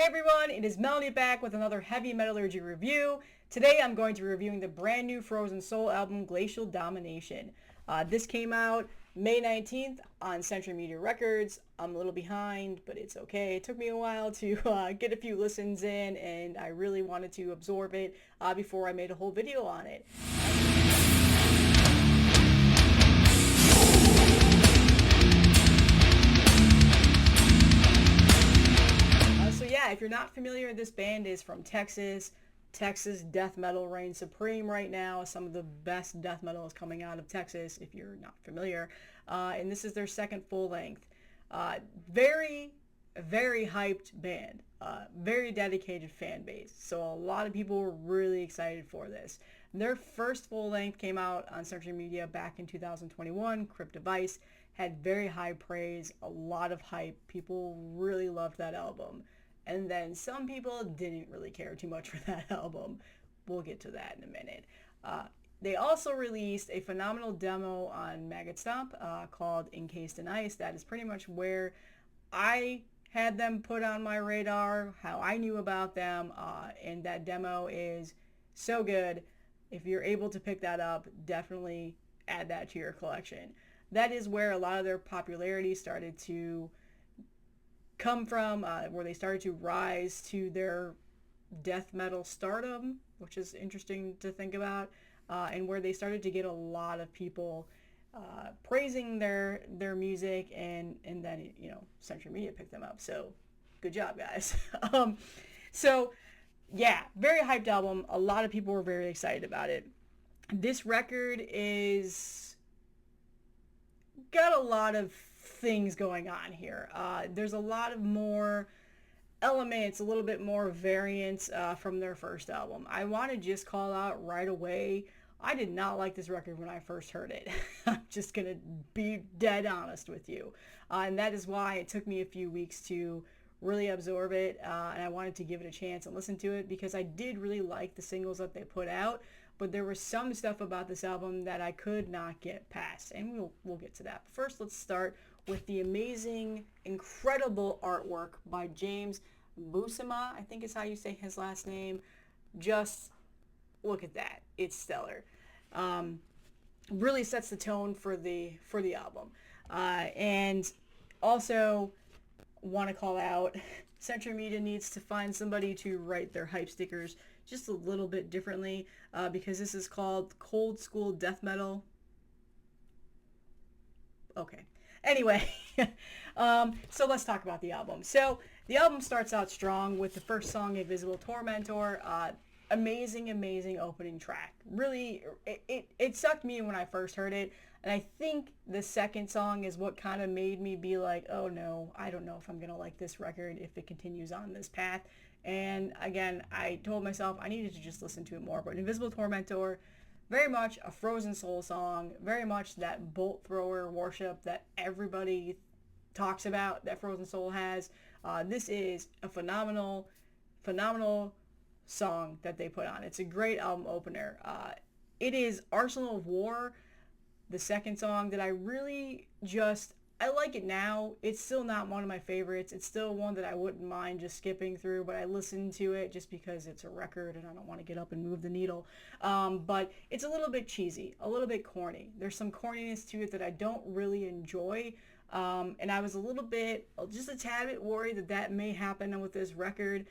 Hey everyone, it is Melanie back with another heavy metallurgy review. Today I'm going to be reviewing the brand new Frozen Soul album, Glacial Domination. This came out May 19th on Century Media Records. I'm a little behind, but it's okay. It took me a while to get a few listens in, and I really wanted to absorb it before I made a whole video on it. If you're not familiar, this band is from Texas. Texas death metal reigns supreme right now. Some of the best death metal is coming out of Texas, if you're not familiar. And this is their second full length. Very hyped band. Very dedicated fan base. So a lot of people were really excited for this. Their first full length came out on Century Media back in 2021. Crypt Device had very high praise, a lot of hype. People really loved that album. And then some people didn't really care too much for that album. We'll get to that in a minute. They also released a phenomenal demo on Maggot Stomp called Encased in Ice. That is pretty much where I had them put on my radar, how I knew about them, and that demo is so good. If you're able to pick that up, definitely add that to your collection. That is where a lot of their popularity started to come from, where they started to rise to their death metal stardom, which is interesting to think about, and where they started to get a lot of people praising their music, and then Century Media picked them up. So good job, guys. So yeah, very hyped album. A lot of people were very excited about it. This record is got a lot of things going on here. There's a lot of more elements, a little bit more variants from their first album. I want to just call out right away, I did not like this record when I first heard it. I'm just gonna be dead honest with you, and that is why it took me a few weeks to really absorb it, and I wanted to give it a chance and listen to it, because I did really like the singles that they put out, but there was some stuff about this album that I could not get past, and we'll get to that. But first, let's start with the amazing, incredible artwork by James Buscema, I think is how you say his last name. Just look at that. It's stellar. Really sets the tone for the album. And also want to call out, Century Media needs to find somebody to write their hype stickers just a little bit differently, because this is called Cold School Death Metal. Okay. Anyway, so let's talk about the album. So the album starts out strong with the first song, Invisible Tormentor. Amazing opening track. Really, it sucked me when I first heard it. And I think the second song is what kind of made me be like, oh no, I don't know if I'm going to like this record if it continues on this path. And again, I told myself I needed to just listen to it more. But Invisible Tormentor, very much a Frozen Soul song, very much that bolt thrower worship that everybody talks about that Frozen Soul has. This is a phenomenal song that they put on. It's a great album opener. It is Arsenal of War, the second song, that I really I like it now. It's still not one of my favorites. It's still one that I wouldn't mind just skipping through, but I listen to it just because it's a record and I don't want to get up and move the needle. But it's a little bit cheesy, a little bit corny. There's some corniness to it that I don't really enjoy. And I was just a tad bit worried that may happen with this record,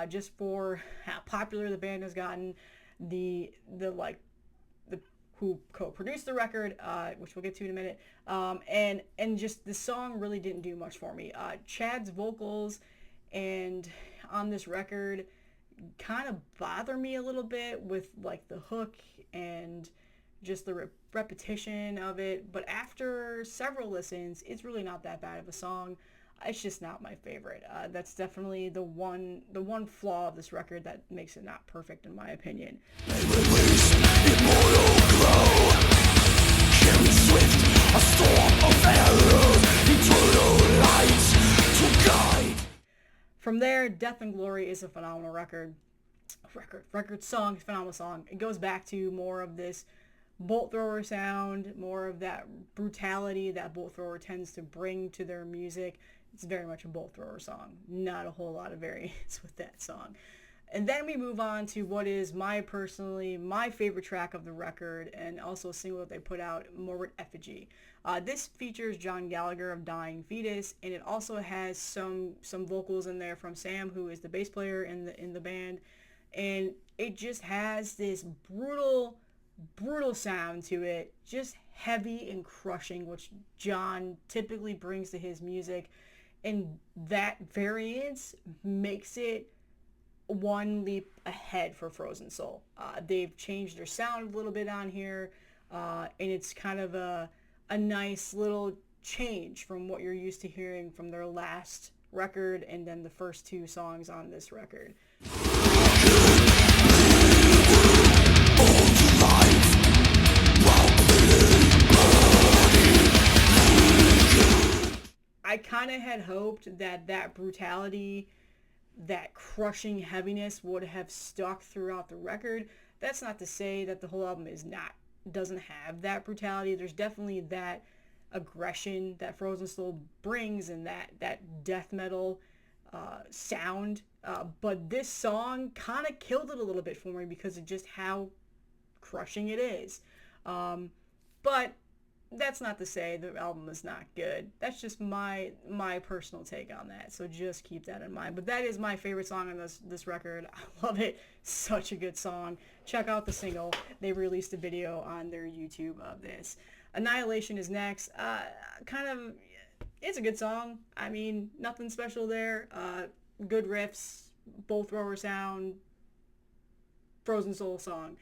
just for how popular the band has gotten, who co-produced the record, which we'll get to in a minute, and just the song really didn't do much for me. Chad's vocals and on this record kind of bother me a little bit with like the hook and just the repetition of it, but after several listens, it's really not that bad of a song. It's just not my favorite. That's definitely the one flaw of this record that makes it not perfect in my opinion. From there, Death and Glory is a phenomenal phenomenal song. It goes back to more of this bolt thrower sound, more of that brutality that bolt thrower tends to bring to their music. It's very much a bolt thrower song. Not a whole lot of variance with that song. And then we move on to what is my favorite track of the record, and also a single that they put out, Morbid Effigy. This features John Gallagher of Dying Fetus, and it also has some vocals in there from Sam, who is the bass player in the band, and it just has this brutal sound to it, just heavy and crushing, which John typically brings to his music, and that variance makes it one leap ahead for Frozen Soul. They've changed their sound a little bit on here, and it's kind of a nice little change from what you're used to hearing from their last record and then the first two songs on this record. I kind of had hoped that brutality, that crushing heaviness would have stuck throughout the record. That's not to say that the whole album doesn't have that brutality. There's definitely that aggression that Frozen Soul brings, and that death metal sound. But this song kind of killed it a little bit for me because of just how crushing it is. But that's not to say the album is not good. That's just my personal take on that. So just keep that in mind. But that is my favorite song on this record. I love it. Such a good song. Check out the single. They released a video on their YouTube of this. Annihilation is next. It's a good song. I mean, nothing special there. Good riffs, bolt thrower sound, Frozen Soul song.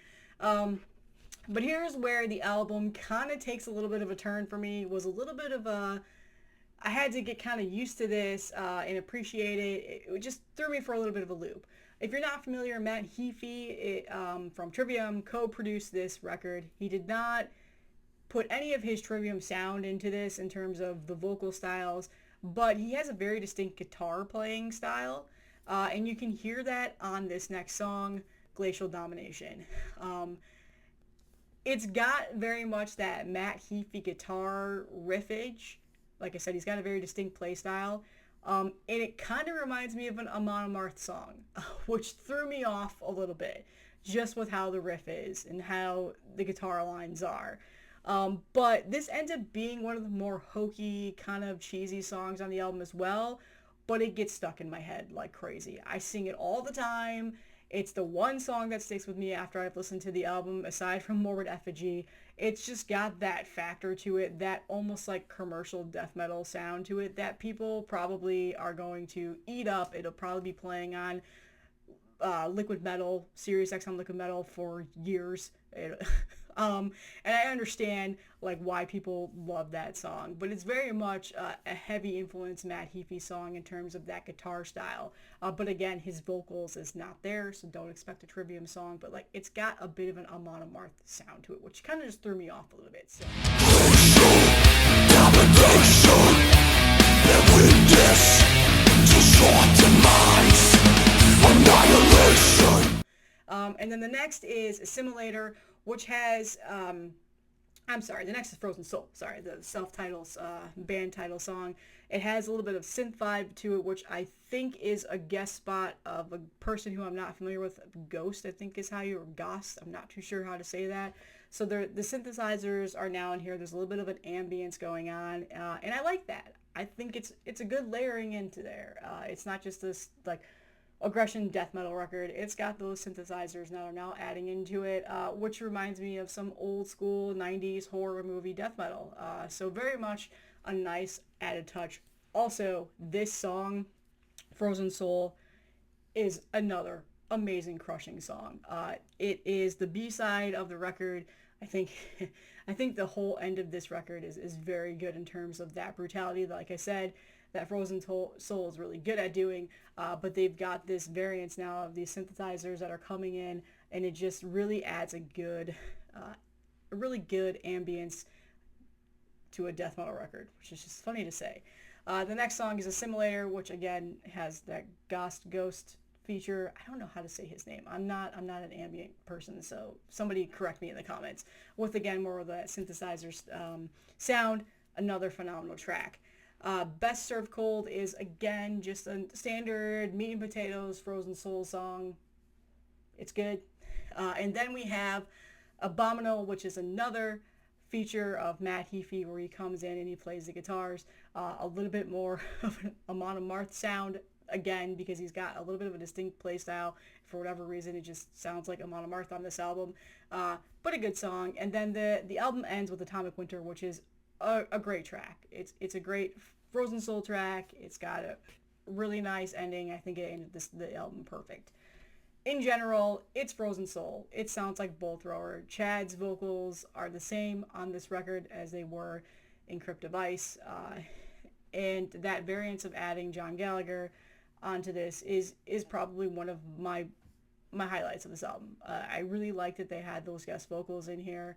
But here's where the album kind of takes a little bit of a turn for me. It was a little bit of I had to get kind of used to this and appreciate it. It just threw me for a little bit of a loop. If you're not familiar, Matt Heafy from Trivium co-produced this record. He did not put any of his Trivium sound into this in terms of the vocal styles, but he has a very distinct guitar playing style, and you can hear that on this next song, Glacial Domination. It's got very much that Matt Heafy guitar riffage. Like I said, he's got a very distinct play style. And it kind of reminds me of an Amon Amarth song, which threw me off a little bit, just with how the riff is and how the guitar lines are. But this ends up being one of the more hokey, kind of cheesy songs on the album as well, but it gets stuck in my head like crazy. I sing it all the time. It's the one song that sticks with me after I've listened to the album, aside from Morbid Effigy. It's just got that factor to it, that almost like commercial death metal sound to it that people probably are going to eat up. It'll probably be playing on Liquid Metal, Sirius XM Liquid Metal for years. And I understand like why people love that song, but it's very much a heavy influence Matt Heafy song in terms of that guitar style. But again, his vocals is not there, so don't expect a Trivium song. But like, it's got a bit of an Amon Amarth sound to it, which kind of just threw me off a little bit. So. And then the next is Assimilator, which has, the next is Frozen Soul, the self-titled band title song. It has a little bit of synth vibe to it, which I think is a guest spot of a person who I'm not familiar with. Ghost, I think is how or Gost, I'm not too sure how to say that. So the synthesizers are now in here. There's a little bit of an ambience going on, and I like that. I think it's a good layering into there. It's not just this like aggression death metal record. It's got those synthesizers now adding into it, which reminds me of some old school 90s horror movie death metal. So very much a nice added touch. Also, this song, Frozen Soul, is another amazing crushing song. It is the B-side of the record. I think the whole end of this record is very good in terms of that brutality. Like I said, that Frozen Soul is really good at doing, but they've got this variance now of these synthesizers that are coming in, and it just really adds a really good ambience to a death metal record, which is just funny to say. The next song is Assimilator, which again has that Ghost feature. I don't know how to say his name. I'm not an ambient person, so somebody correct me in the comments. With again more of that synthesizer sound, another phenomenal track. Best Served Cold is, again, just a standard meat and potatoes Frozen Soul song. It's good. And then we have Abominable, which is another feature of Matt Heafy, where he comes in and he plays the guitars. A little bit more of an Amon Amarth sound, again, because he's got a little bit of a distinct play style. For whatever reason, it just sounds like Amon Amarth on this album. But a good song. And then the album ends with Atomic Winter, which is a great track. It's a great Frozen Soul track. It's got a really nice ending. I think it ended the album perfect. In general, it's Frozen Soul. It sounds like Bolt Thrower. Chad's vocals are the same on this record as they were in Crypt of Ice. And that variance of adding John Gallagher onto this is probably one of my highlights of this album. I really like that they had those guest vocals in here.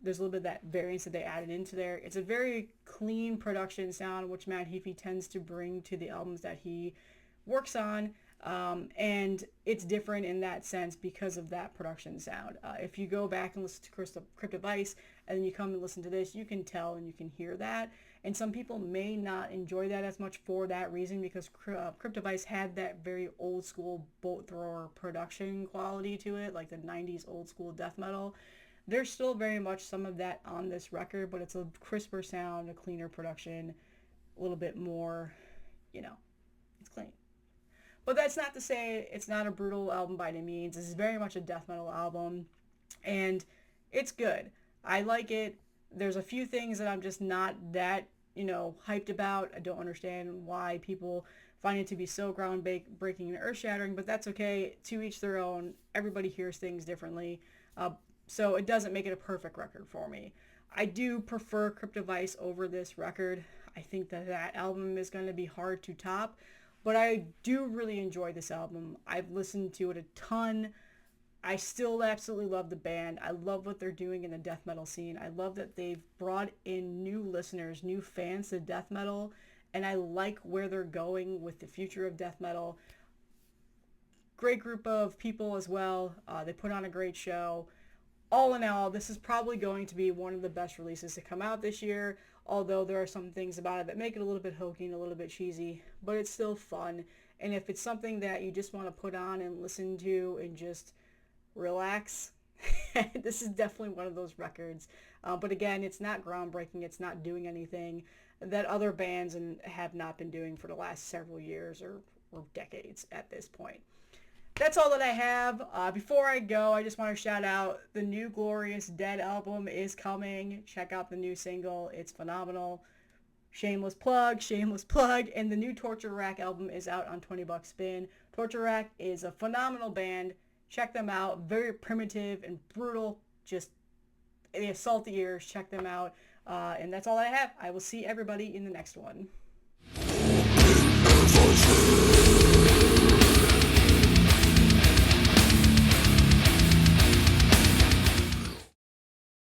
There's a little bit of that variance that they added into there. It's a very clean production sound, which Matt Heafy tends to bring to the albums that he works on. And it's different in that sense because of that production sound. If you go back and listen to Crypt of Ice and then you come and listen to this, you can tell and you can hear that. And some people may not enjoy that as much for that reason, because Crypt of Ice had that very old school Bolt Thrower production quality to it, like the 90s old school death metal. There's still very much some of that on this record, but it's a crisper sound, a cleaner production, a little bit more, it's clean. But that's not to say it's not a brutal album by any means. This is very much a death metal album, and it's good. I like it. There's a few things that I'm just not that, hyped about. I don't understand why people find it to be so groundbreaking and earth-shattering, but that's okay. To each their own. Everybody hears things differently. So it doesn't make it a perfect record for me. I do prefer Crypt of Ice over this record. I think that album is going to be hard to top. But I do really enjoy this album. I've listened to it a ton. I still absolutely love the band. I love what they're doing in the death metal scene. I love that they've brought in new listeners, new fans to death metal. And I like where they're going with the future of death metal. Great group of people as well. They put on a great show. All in all, this is probably going to be one of the best releases to come out this year, although there are some things about it that make it a little bit hokey and a little bit cheesy, but it's still fun. And if it's something that you just want to put on and listen to and just relax, this is definitely one of those records. But again, it's not groundbreaking. It's not doing anything that other bands have not been doing for the last several years or decades at this point. That's all that I have. Before I go, I just want to shout out the new Glorious Dead album is coming. Check out the new single. It's phenomenal. Shameless plug. And the new Torture Rack album is out on $20 Spin. Torture Rack is a phenomenal band. Check them out. Very primitive and brutal. Just, they assault the ears. Check them out. And that's all I have. I will see everybody in the next one.